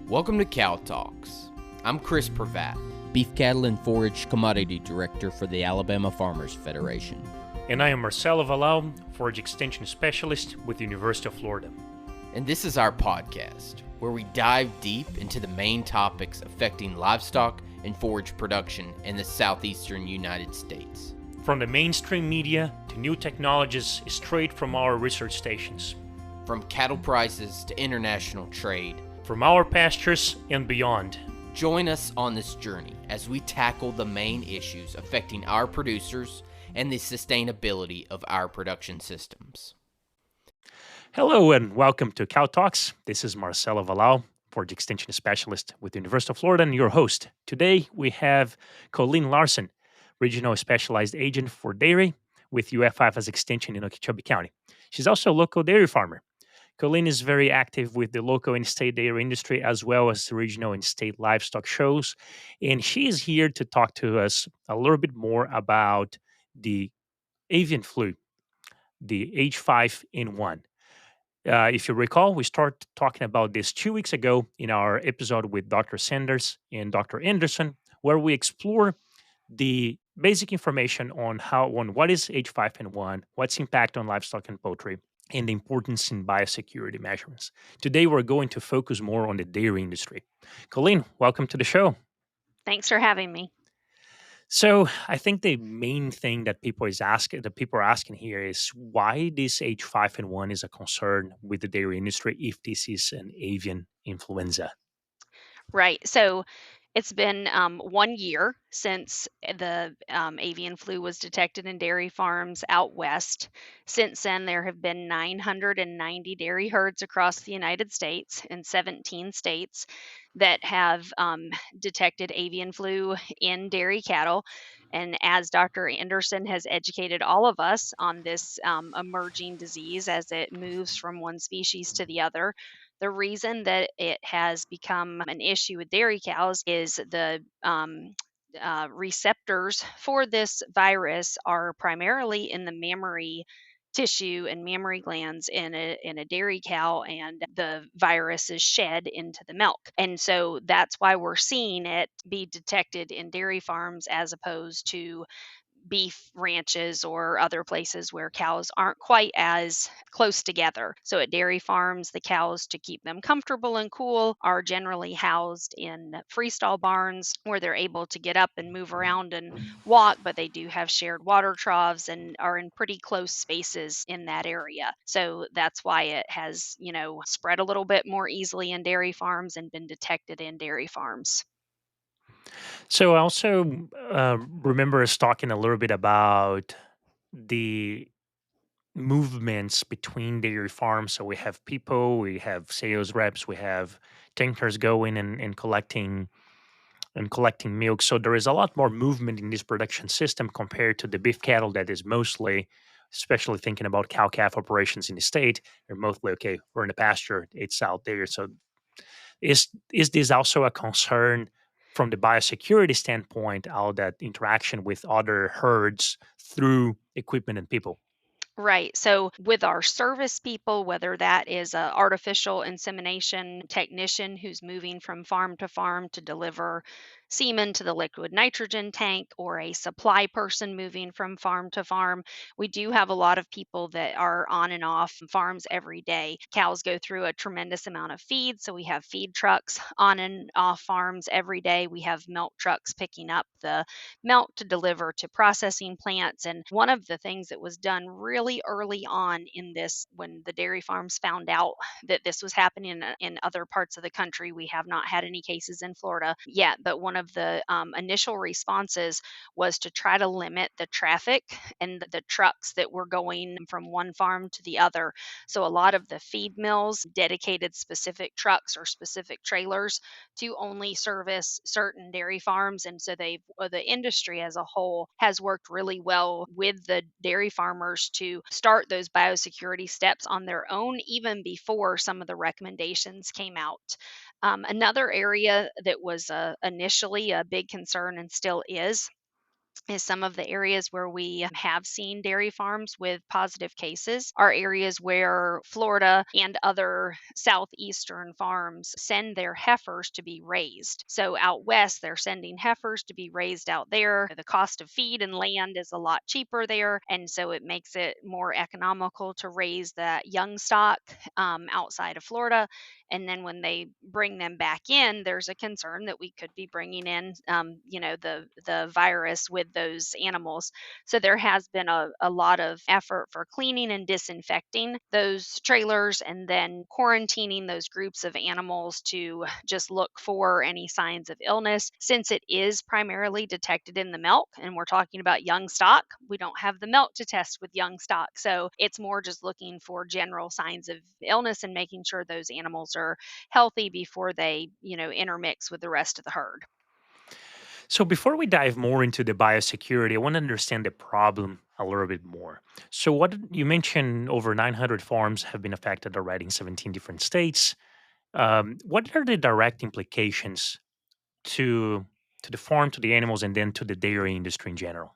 Welcome to Cow Talks. I'm Chris Pravat, Beef Cattle and Forage Commodity Director for the Alabama Farmers Federation. And I am Marcelo Valau, Forage Extension Specialist with the University of Florida. And this is our podcast, where we dive deep into the main topics affecting livestock and forage production in the southeastern United States. From the mainstream media to new technologies straight from our research stations. From cattle prices to international trade. From our pastures and beyond. Join us on this journey as we tackle the main issues affecting our producers and the sustainability of our production systems. Hello and welcome to Cow Talks. This is Marcelo Valau, Forage Extension Specialist with the University of Florida and your host. Today we have Colleen Larson, Regional Specialized Agent for Dairy with UF5 Extension in Okeechobee County. She's also a local dairy farmer. Colleen is very active with the local and state dairy industry as well as the regional and state livestock shows. And she is here to talk to us a little bit more about the avian flu, the H5N1. If you recall, we started talking about this 2 weeks ago in our episode with Dr. Sanders and Dr. Anderson, where we explore the basic information on what is H5N1, what's impact on livestock and poultry, and the importance in biosecurity measurements. Today, we're going to focus more on the dairy industry. Colleen, welcome to the show. Thanks for having me. So, I think the main thing that people are asking here is why this H5N1 is a concern with the dairy industry if this is an avian influenza. Right. So it's been 1 year since the avian flu was detected in dairy farms out west. Since then, there have been 990 dairy herds across the United States in 17 states that have detected avian flu in dairy cattle. And as Dr. Anderson has educated all of us on this emerging disease as it moves from one species to the other, the reason that it has become an issue with dairy cows is the receptors for this virus are primarily in the mammary tissue and mammary glands in a dairy cow, and the virus is shed into the milk. And so that's why we're seeing it be detected in dairy farms as opposed to beef ranches or other places where cows aren't quite as close together. So at dairy farms, the cows, to keep them comfortable and cool, are generally housed in freestall barns where they're able to get up and move around and walk, but they do have shared water troughs and are in pretty close spaces in that area. So that's why it has, spread a little bit more easily in dairy farms and been detected in dairy farms. So I also remember us talking a little bit about the movements between dairy farms. So we have people, we have sales reps, we have tankers going and collecting milk. So there is a lot more movement in this production system compared to the beef cattle that is mostly, especially thinking about cow-calf operations in the state, they're mostly, okay, we're in the pasture, it's out there. So is this also a concern from the biosecurity standpoint, all that interaction with other herds through equipment and people? Right. So with our service people, whether that is an artificial insemination technician who's moving from farm to farm to deliver semen to the liquid nitrogen tank, or a supply person moving from farm to farm, we do have a lot of people that are on and off farms every day. Cows go through a tremendous amount of feed, so we have feed trucks on and off farms every day. We have milk trucks picking up the milk to deliver to processing plants. And one of the things that was done really early on in this, when the dairy farms found out that this was happening in other parts of the country, we have not had any cases in Florida yet, but one of the initial responses was to try to limit the traffic and the trucks that were going from one farm to the other. So a lot of the feed mills dedicated specific trucks or specific trailers to only service certain dairy farms. And so the industry as a whole has worked really well with the dairy farmers to start those biosecurity steps on their own, even before some of the recommendations came out. Another area that was initially a big concern and still is is some of the areas where we have seen dairy farms with positive cases are areas where Florida and other southeastern farms send their heifers to be raised. So out west, they're sending heifers to be raised out there. The cost of feed and land is a lot cheaper there. And so it makes it more economical to raise that young stock outside of Florida. And then when they bring them back in, there's a concern that we could be bringing in, the virus with those animals. So there has been a lot of effort for cleaning and disinfecting those trailers, and then quarantining those groups of animals to just look for any signs of illness. Since it is primarily detected in the milk, and we're talking about young stock, we don't have the milk to test with young stock. So it's more just looking for general signs of illness and making sure those animals are healthy before they, intermix with the rest of the herd. So before we dive more into the biosecurity, I want to understand the problem a little bit more. So what you mentioned, over 900 farms have been affected already in 17 different states. What are the direct implications to the farm, to the animals, and then to the dairy industry in general?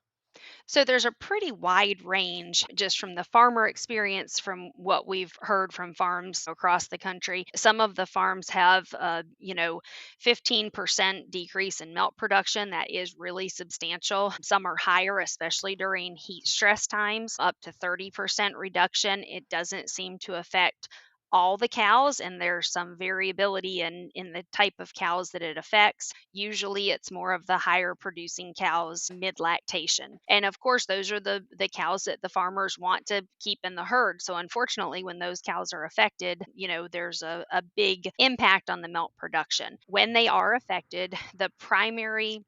So there's a pretty wide range just from the farmer experience, from what we've heard from farms across the country. Some of the farms have 15% decrease in milk production. That is really substantial. Some are higher, especially during heat stress times, up to 30% reduction. It doesn't seem to affect all the cows, and there's some variability in the type of cows that it affects. Usually it's more of the higher producing cows mid lactation, and of course those are the cows that the farmers want to keep in the herd. So unfortunately, when those cows are affected, there's a big impact on the milk production. When they are affected, the primary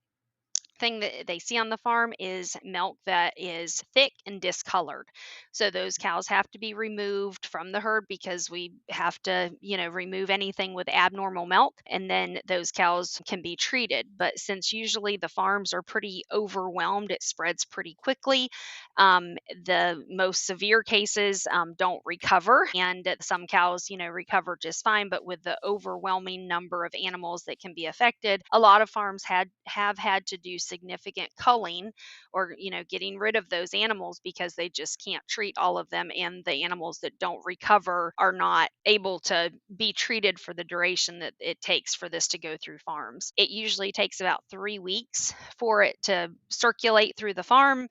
thing that they see on the farm is milk that is thick and discolored. So those cows have to be removed from the herd, because we have to, remove anything with abnormal milk, and then those cows can be treated. But since usually the farms are pretty overwhelmed, it spreads pretty quickly. The most severe cases don't recover, and some cows, recover just fine. But with the overwhelming number of animals that can be affected, a lot of farms have had to do significant culling, or getting rid of those animals, because they just can't treat all of them, and the animals that don't recover are not able to be treated for the duration that it takes for this to go through farms. It usually takes about 3 weeks for it to circulate through the farm,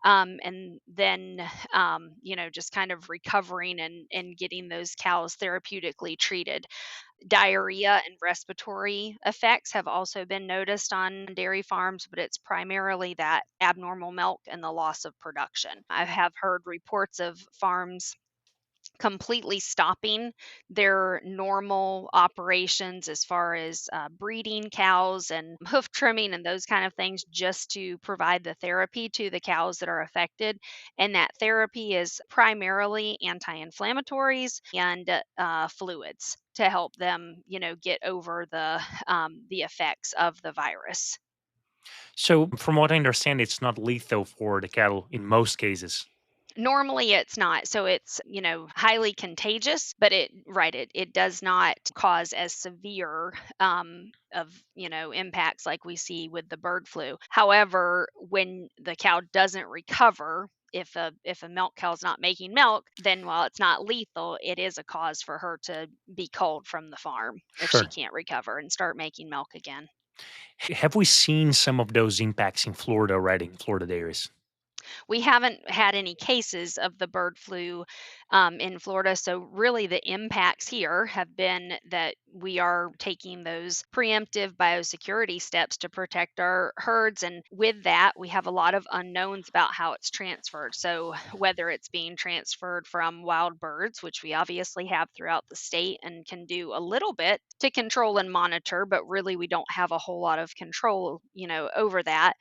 and then just kind of recovering and getting those cows therapeutically treated. Diarrhea and respiratory effects have also been noticed on dairy farms, but it's primarily that abnormal milk and the loss of production. I have heard reports of farms completely stopping their normal operations as far as breeding cows and hoof trimming and those kind of things, just to provide the therapy to the cows that are affected. And that therapy is primarily anti-inflammatories and fluids to help them, get over the effects of the virus. So from what I understand, it's not lethal for the cattle in most cases. Normally it's not. So it's, highly contagious, but it does not cause as severe of, impacts like we see with the bird flu. However, when the cow doesn't recover, if a milk cow is not making milk, then while it's not lethal, it is a cause for her to be culled from the farm if she Sure. can't recover and start making milk again. Have we seen some of those impacts in Florida already, in Florida dairies? We haven't had any cases of the bird flu in Florida. So, really, the impacts here have been that we are taking those preemptive biosecurity steps to protect our herds. And with that, we have a lot of unknowns about how it's transferred. So, whether it's being transferred from wild birds, which we obviously have throughout the state and can do a little bit to control and monitor, but really we don't have a whole lot of control, over that.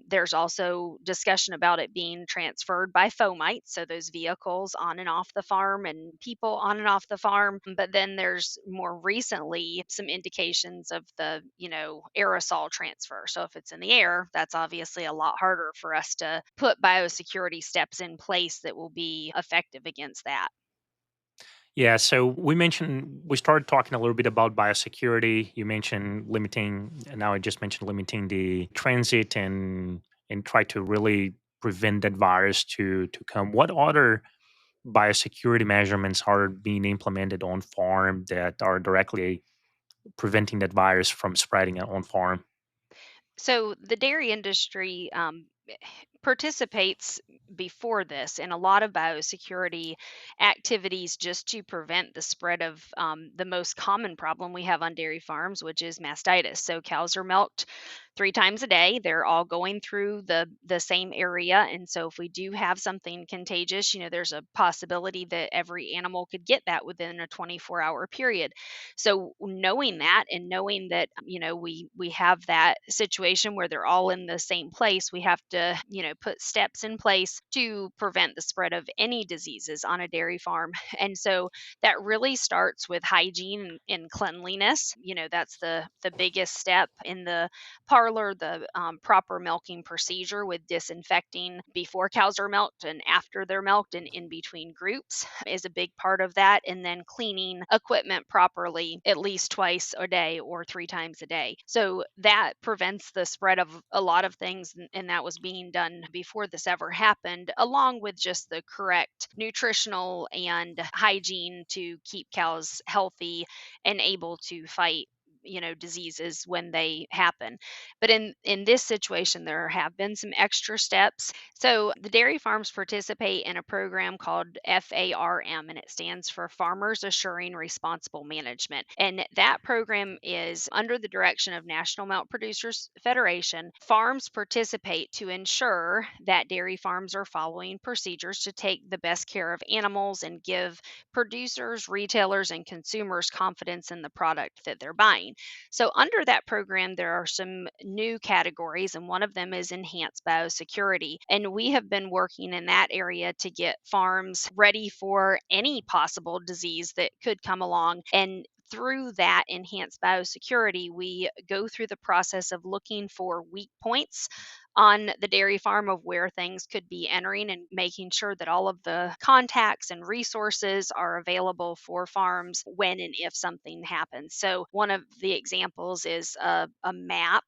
There's also discussion about it being transferred by fomites, so those vehicles on and off the farm and people on and off the farm. But then there's more recently some indications of the, aerosol transfer. So if it's in the air, that's obviously a lot harder for us to put biosecurity steps in place that will be effective against that. Yeah, so we started talking a little bit about biosecurity. You mentioned limiting, and now I just mentioned limiting the transit and and try to really prevent that virus to come. What other biosecurity measurements are being implemented on farm that are directly preventing that virus from spreading on farm? So the dairy industry participates before this in a lot of biosecurity activities just to prevent the spread of the most common problem we have on dairy farms, which is mastitis. So cows are milked 3 times a day. They're all going through the same area, and so if we do have something contagious, there's a possibility that every animal could get that within a 24-hour period. So knowing that and knowing that we have that situation where they're all in the same place, we have to put steps in place to prevent the spread of any diseases on a dairy farm. And so that really starts with hygiene and cleanliness. That's the biggest step in the parlor. The proper milking procedure with disinfecting before cows are milked and after they're milked and in between groups is a big part of that. And then cleaning equipment properly at least twice a day or 3 times a day. So that prevents the spread of a lot of things. And that was being done before this ever happened, along with just the correct nutritional and hygiene to keep cows healthy and able to fight diseases when they happen. But in this situation there have been some extra steps. So the dairy farms participate in a program called FARM, and it stands for Farmers Assuring Responsible Management. And that program is under the direction of National Milk Producers Federation. Farms participate to ensure that dairy farms are following procedures to take the best care of animals and give producers, retailers, and consumers confidence in the product that they're buying. So, under that program, there are some new categories, and one of them is enhanced biosecurity. And we have been working in that area to get farms ready for any possible disease that could come along. And through that enhanced biosecurity, we go through the process of looking for weak points on the dairy farm of where things could be entering and making sure that all of the contacts and resources are available for farms when and if something happens. So, one of the examples is a map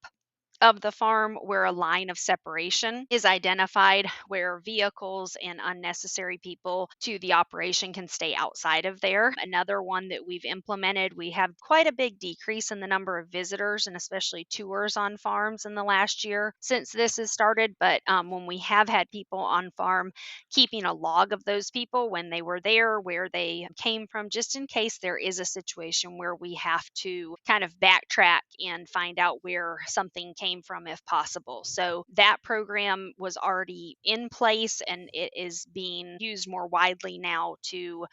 of the farm where a line of separation is identified where vehicles and unnecessary people to the operation can stay outside of there. Another one that we've implemented, we have quite a big decrease in the number of visitors and especially tours on farms in the last year since this has started. But when we have had people on farm, keeping a log of those people when they were there, where they came from, just in case there is a situation where we have to kind of backtrack and find out where something came from if possible. So that program was already in place and it is being used more widely now to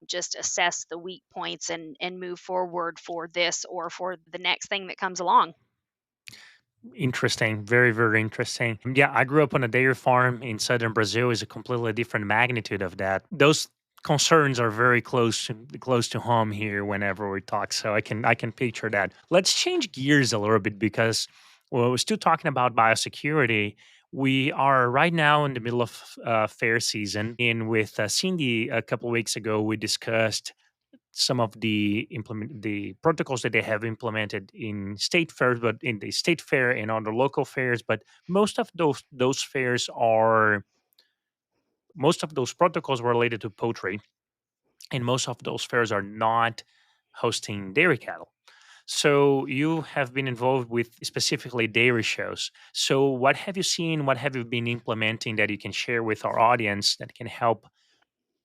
just assess the weak points and move forward for this or for the next thing that comes along. Interesting. Very, very interesting. Yeah, I grew up on a dairy farm in southern Brazil. Is a completely different magnitude of that. Those concerns are very close to home here whenever we talk. So I can picture that. Let's change gears a little bit because we're still talking about biosecurity. We are right now in the middle of fair season, and with Cindy a couple of weeks ago, we discussed some of the protocols that they have implemented in state fairs, but in the state fair and on the local fairs. But most of those fairs are most of those protocols were related to poultry, and most of those fairs are not hosting dairy cattle. So you have been involved with specifically dairy shows. So what have you seen? What have you been implementing that you can share with our audience that can help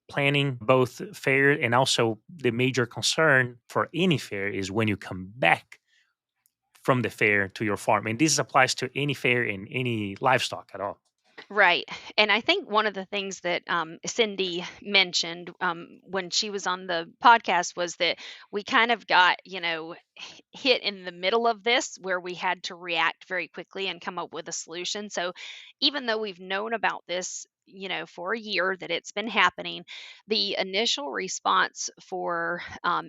planning both fair, and also the major concern for any fair is when you come back from the fair to your farm, and this applies to any fair in any livestock at all. Right. And I think one of the things that Cindy mentioned when she was on the podcast was that we kind of got, hit in the middle of this where we had to react very quickly and come up with a solution. So even though we've known about this, for a year that it's been happening, the initial response for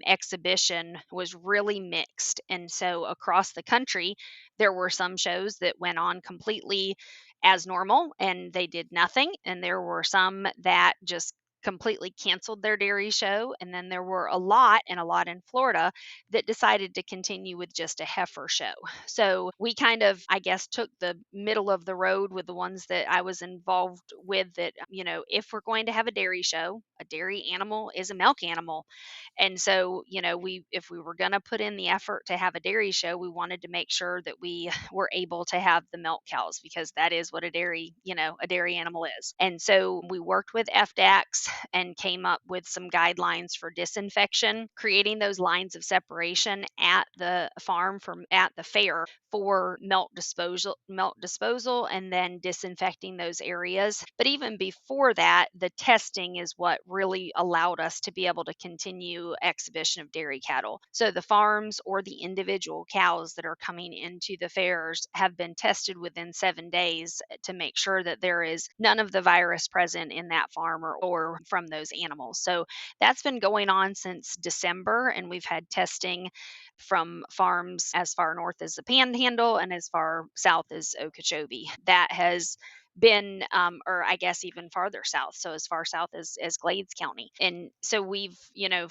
exhibition was really mixed. And so across the country, there were some shows that went on completely as normal and they did nothing. And there were some that just completely canceled their dairy show. And then there were a lot, and a lot in Florida, that decided to continue with just a heifer show. So we kind of, I guess, took the middle of the road with the ones that I was involved with, that, if we're going to have a dairy show, a dairy animal is a milk animal. And so, if we were going to put in the effort to have a dairy show, we wanted to make sure that we were able to have the milk cows, because that is what a dairy animal is. And so we worked with FDAX and came up with some guidelines for disinfection, creating those lines of separation at the farm from at the fair for milk disposal, and then disinfecting those areas. But even before that, the testing is what really allowed us to be able to continue exhibition of dairy cattle. So the farms or the individual cows that are coming into the fairs have been tested within 7 days to make sure that there is none of the virus present in that farm, or from those animals. So that's been going on since December, and we've had testing from farms as far north as the Panhandle and as far south as Okeechobee. That has been, or I guess even farther south, so as far south as Glades County. And so we've,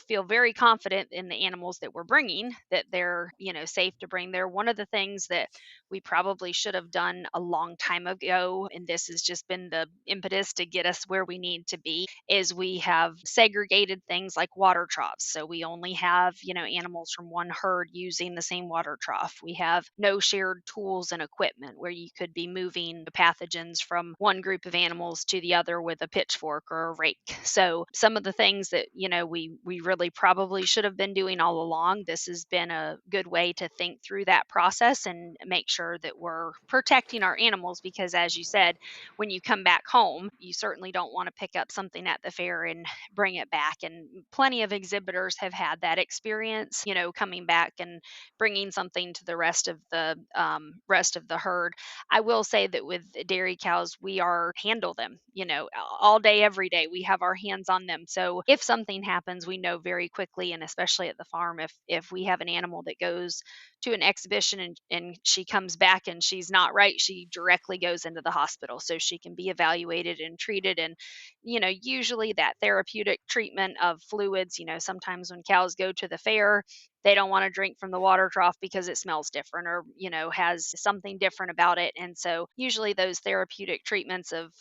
feel very confident in the animals that we're bringing, that they're, safe to bring there. One of the things that we probably should have done a long time ago, and this has just been the impetus to get us where we need to be, is we have segregated things like water troughs. So we only have, animals from one herd using the same water trough. We have no shared tools and equipment where you could be moving the pathogens from one group of animals to the other with a pitchfork or a rake. So some of the things that, we really probably should have been doing all along, this has been a good way to think through that process and make sure that we're protecting our animals, because as you said, when you come back home, you certainly don't want to pick up something at the fair and bring it back. And plenty of exhibitors have had that experience, coming back and bringing something to the rest of the herd. I will say that with dairy cows, we are handle them, all day, every day. We have our hands on them. So if something happens, we know very quickly, and especially at the farm, if we have an animal that goes to an exhibition and she comes back and she's not right, she directly goes into the hospital so she can be evaluated and treated. And usually that therapeutic treatment of fluids, sometimes when cows go to the fair, they don't want to drink from the water trough because it smells different, or has something different about it. And so usually those therapeutic treatments of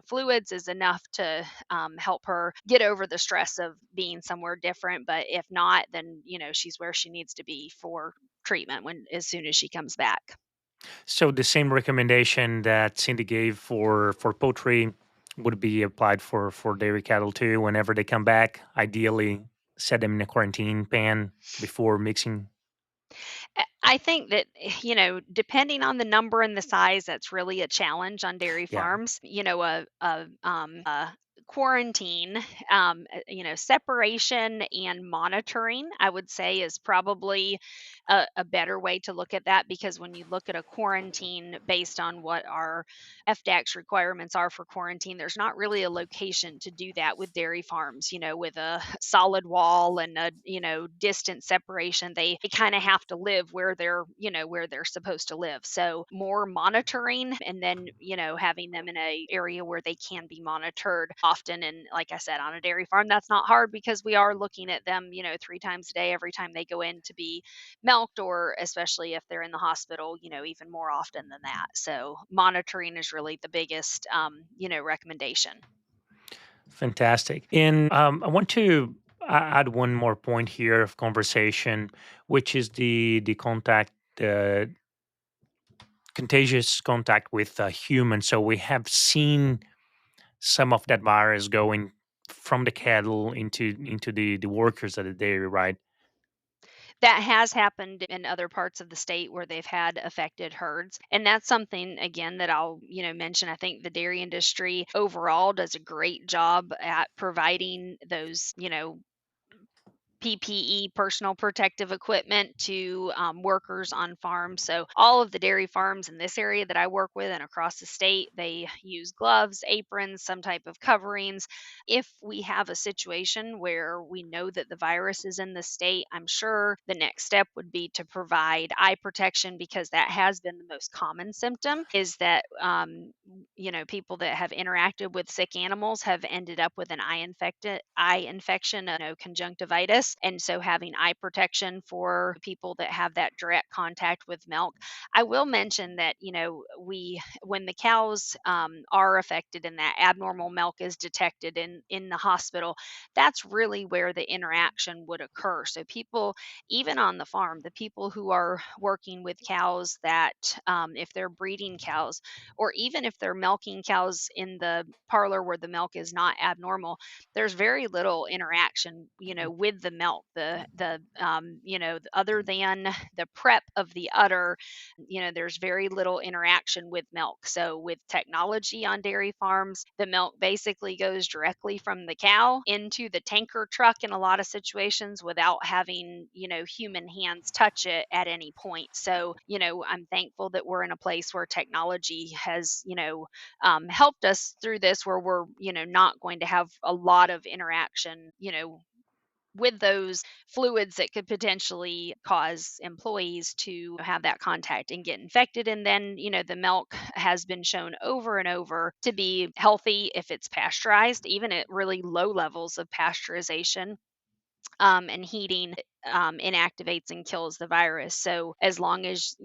fluids is enough to help her get over the stress of being somewhere different. But if not, then she's where she needs to be for treatment as soon as she comes back. So the same recommendation that Cindy gave for poultry would be applied for dairy cattle too. Whenever they come back, ideally set them in a quarantine pan before mixing. I think that, depending on the number and the size, that's really a challenge on dairy Yeah. farms. A quarantine, separation and monitoring, I would say, is probably a better way to look at that, because when you look at a quarantine based on what our FDAX requirements are for quarantine, there's not really a location to do that with dairy farms, with a solid wall and a, distant separation. They kind of have to live where they're supposed to live. So more monitoring, and then, having them in a area where they can be monitored often. And like I said, on a dairy farm, that's not hard, because we are looking at them, 3 times a day, every time they go in to be milked, or especially if they're in the hospital, even more often than that. So monitoring is really the biggest, recommendation. Fantastic. And I want to add one more point here of conversation, which is the contact, contagious contact with humans. So we have seen some of that virus going from the cattle into the workers at the dairy, right? That has happened in other parts of the state where they've had affected herds. And that's something, again, that I'll, mention. I think the dairy industry overall does a great job at providing those, PPE, personal protective equipment, to workers on farms. So all of the dairy farms in this area that I work with and across the state, they use gloves, aprons, some type of coverings. If we have a situation where we know that the virus is in the state, I'm sure the next step would be to provide eye protection, because that has been the most common symptom, is that people that have interacted with sick animals have ended up with an eye infection, conjunctivitis. And so having eye protection for people that have that direct contact with milk. I will mention that, we when the cows are affected and that abnormal milk is detected in the hospital, that's really where the interaction would occur. So people, even on the farm, the people who are working with cows, that if they're breeding cows, or even if they're milking cows in the parlor where the milk is not abnormal, there's very little interaction, with the milk. Other than the prep of the udder, there's very little interaction with milk. So with technology on dairy farms, the milk basically goes directly from the cow into the tanker truck in a lot of situations without having, human hands touch it at any point. So, I'm thankful that we're in a place where technology has, helped us through this, where we're, not going to have a lot of interaction, with those fluids that could potentially cause employees to have that contact and get infected. And then, the milk has been shown over and over to be healthy if it's pasteurized, even at really low levels of pasteurization. And heating inactivates and kills the virus. So as long as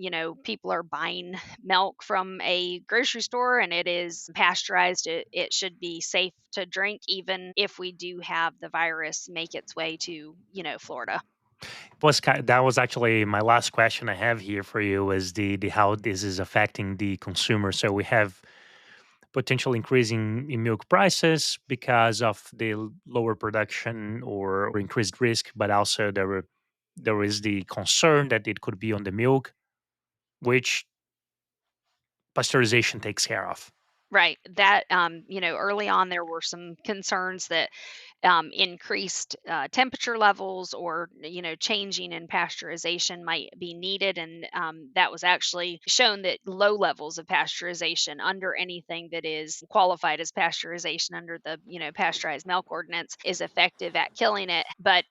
people are buying milk from a grocery store and it is pasteurized, it should be safe to drink, even if we do have the virus make its way to Florida. That was actually my last question I have here for you is the how this is affecting the consumer. So we have potential increasing in milk prices because of the lower production or increased risk, but also there is the concern that it could be on the milk, which pasteurization takes care of. Right. That, early on, there were some concerns that increased temperature levels, or, changing in pasteurization might be needed. And that was actually shown that low levels of pasteurization, under anything that is qualified as pasteurization under the, pasteurized milk ordinance, is effective at killing it. But,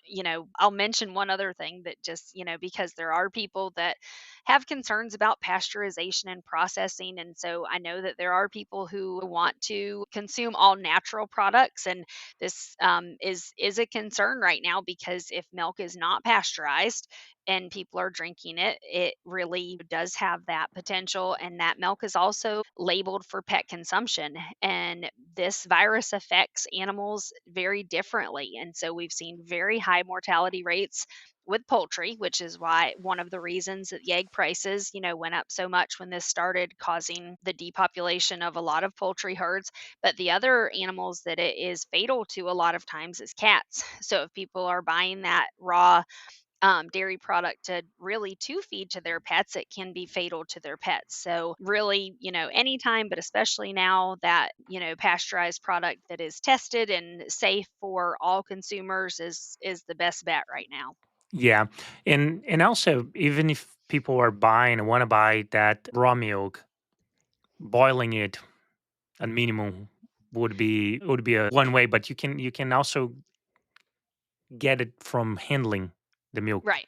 I'll mention one other thing that just, because there are people that have concerns about pasteurization and processing. And so I know that there are people who want to consume all natural products. And this is a concern right now, because if milk is not pasteurized and people are drinking it, it really does have that potential. And that milk is also labeled for pet consumption. And this virus affects animals very differently. And so we've seen very high mortality rates with poultry, which is why one of the reasons that the egg prices, went up so much when this started, causing the depopulation of a lot of poultry herds. But the other animals that it is fatal to a lot of times is cats. So if people are buying that raw dairy product to feed to their pets, it can be fatal to their pets. So really, anytime, but especially now, that pasteurized product that is tested and safe for all consumers is the best bet right now. Yeah, and also even if people are buying want to buy that raw milk, boiling it at minimum would be a one way, but you can also get it from handling the milk, Right.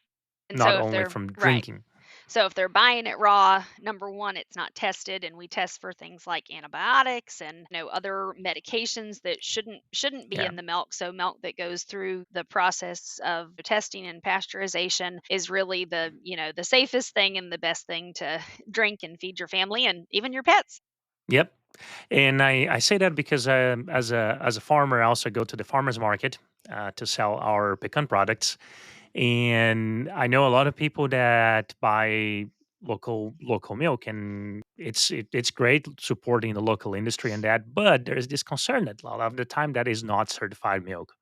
And not so if only they're from right. drinking. So if they're buying it raw, number one, it's not tested, and we test for things like antibiotics and, other medications that shouldn't be Yeah. in the milk. So milk that goes through the process of testing and pasteurization is really the safest thing and the best thing to drink and feed your family and even your pets. Yep. And I say that because as a farmer, I also go to the farmers market to sell our pecan products, and I know a lot of people that buy local milk, and it's great supporting the local industry and that, but there's this concern that a lot of the time that is not certified milk.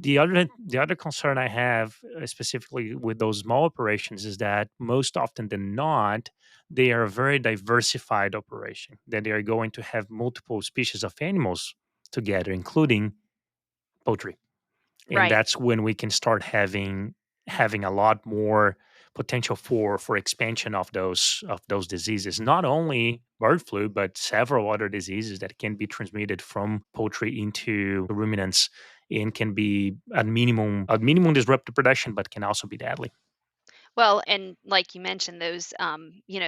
The other concern I have, specifically with those small operations, is that most often than not, they are a very diversified operation. That they are going to have multiple species of animals together, including poultry. And Right. that's when we can start having a lot more potential for expansion of those diseases, not only bird flu but several other diseases that can be transmitted from poultry into ruminants and can be at minimum disrupt the production but can also be deadly. Well, and like you mentioned, those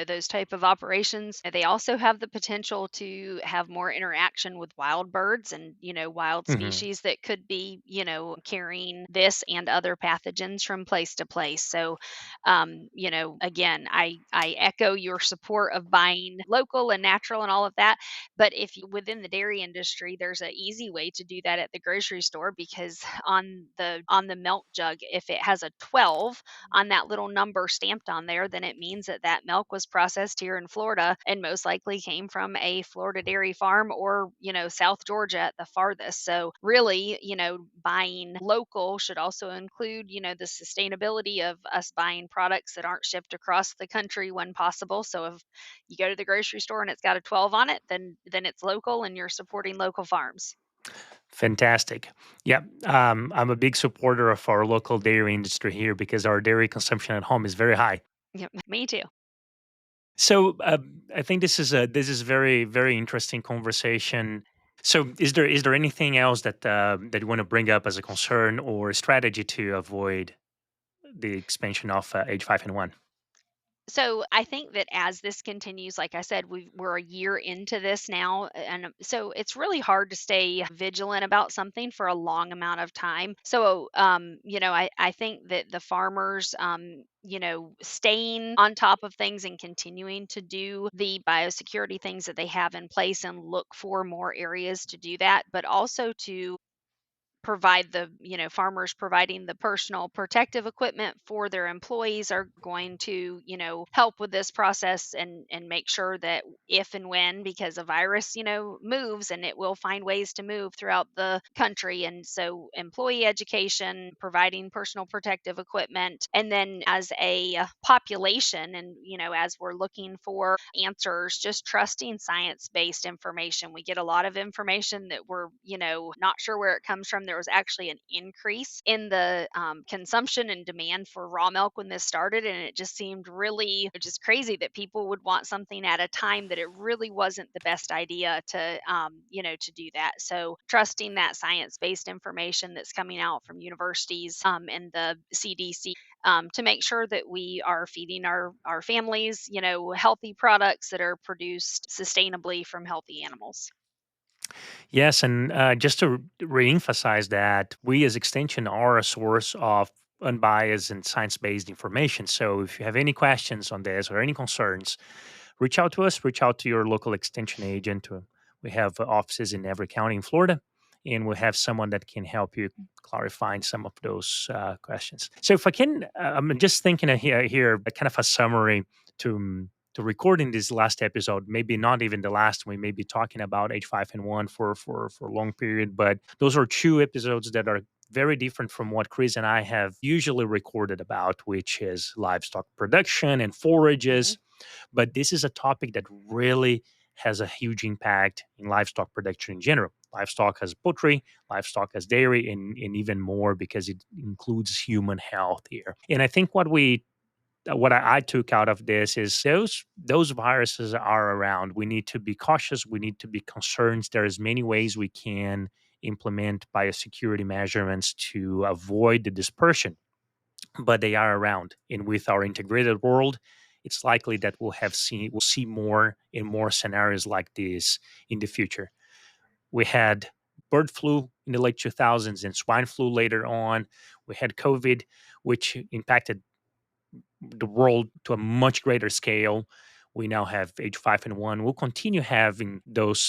those type of operations, they also have the potential to have more interaction with wild birds and, wild Hmm. species that could be, carrying this and other pathogens from place to place. So, again, I echo your support of buying local and natural and all of that. But if you within the dairy industry, there's an easy way to do that at the grocery store because on the milk jug, if it has a 12 on that little number stamped on there, then it means that that milk was processed here in Florida and most likely came from a Florida dairy farm or, South Georgia at the farthest. So, really, buying local should also include, the sustainability of us buying products that aren't shipped across the country when possible. So, if you go to the grocery store and it's got a 12 on it, then it's local and you're supporting local farms. Fantastic. Yeah, I'm a big supporter of our local dairy industry here because our dairy consumption at home is very high. Yep, me too. So I think this is very very interesting conversation. So is there anything else that you want to bring up as a concern or strategy to avoid the expansion of H5N1? So I think that as this continues, like I said, we're a year into this now, and so it's really hard to stay vigilant about something for a long amount of time. So, I think that the farmers, staying on top of things and continuing to do the biosecurity things that they have in place and look for more areas to do that, but also to provide farmers providing the personal protective equipment for their employees are going to help with this process and make sure that if and when, because a virus moves and it will find ways to move throughout the country, and so employee education, providing personal protective equipment, and then as a population, and as we're looking for answers, just trusting science based information. We get a lot of information that we're, not sure where it comes from. There was actually an increase in the consumption and demand for raw milk when this started. And it just seemed really just crazy that people would want something at a time that it really wasn't the best idea to do that. So trusting that science based information that's coming out from universities and the CDC to make sure that we are feeding our families, healthy products that are produced sustainably from healthy animals. Yes, and just to reemphasize that we as Extension are a source of unbiased and science-based information. So if you have any questions on this or any concerns, reach out to us. Reach out to your local Extension agent. We have offices in every county in Florida, and we have someone that can help you clarifying some of those questions. So if I can, I'm just thinking of here kind of a summary to recording this last episode, maybe not even the last. We may be talking about H5N1 for a long period, but those are two episodes that are very different from what Chris and I have usually recorded about, which is livestock production and Hmm. forages. But this is a topic that really has a huge impact in livestock production in general. Livestock has poultry, livestock has dairy, and even more because it includes human health here. And I think what I took out of this is those viruses are around. We need to be cautious. We need to be concerned. There's many ways we can implement biosecurity measurements to avoid the dispersion, but they are around. And with our integrated world, it's likely that we'll see more and more scenarios like this in the future. We had bird flu in the late 2000s and swine flu later on. We had COVID, which impacted the world to a much greater scale. We now have H5N1. We'll continue having those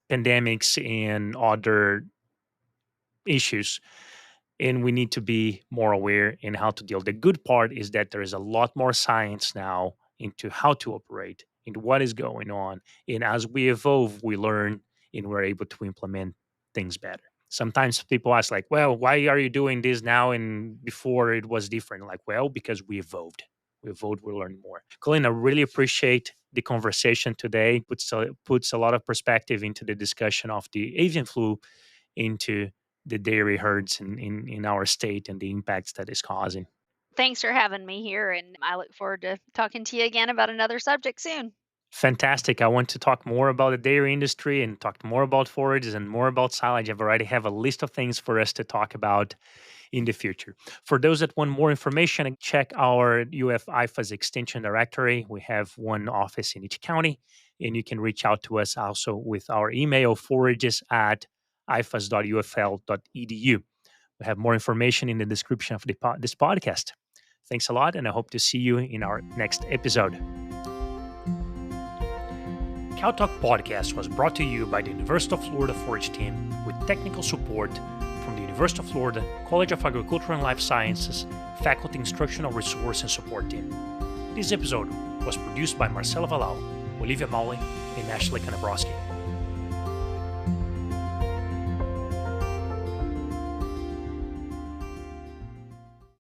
pandemics and other issues, and we need to be more aware in how to deal. The good part is that there is a lot more science now into how to operate, into what is going on. And as we evolve, we learn and we're able to implement things better. Sometimes people ask, like, well, why are you doing this now and before it was different? Like, well, because we evolved. We evolved, we learn more. Colin, I really appreciate the conversation today. Puts a lot of perspective into the discussion of the avian flu into the dairy herds in our state and the impacts that it's causing. Thanks for having me here, and I look forward to talking to you again about another subject soon. Fantastic. I want to talk more about the dairy industry and talk more about forages and more about silage. I've already have a list of things for us to talk about in the future. For those that want more information, check our UF IFA's extension directory. We have one office in each county, and you can reach out to us also with our email forages@ifas.ufl.edu. We have more information in the description of this podcast. Thanks a lot, and I hope to see you in our next episode. Cow Talk Podcast was brought to you by the University of Florida Forage Team with technical support from the University of Florida College of Agriculture and Life Sciences Faculty Instructional Resource and Support Team. This episode was produced by Marcelo Valal, Olivia Mowley, and Ashley Kanabrowski.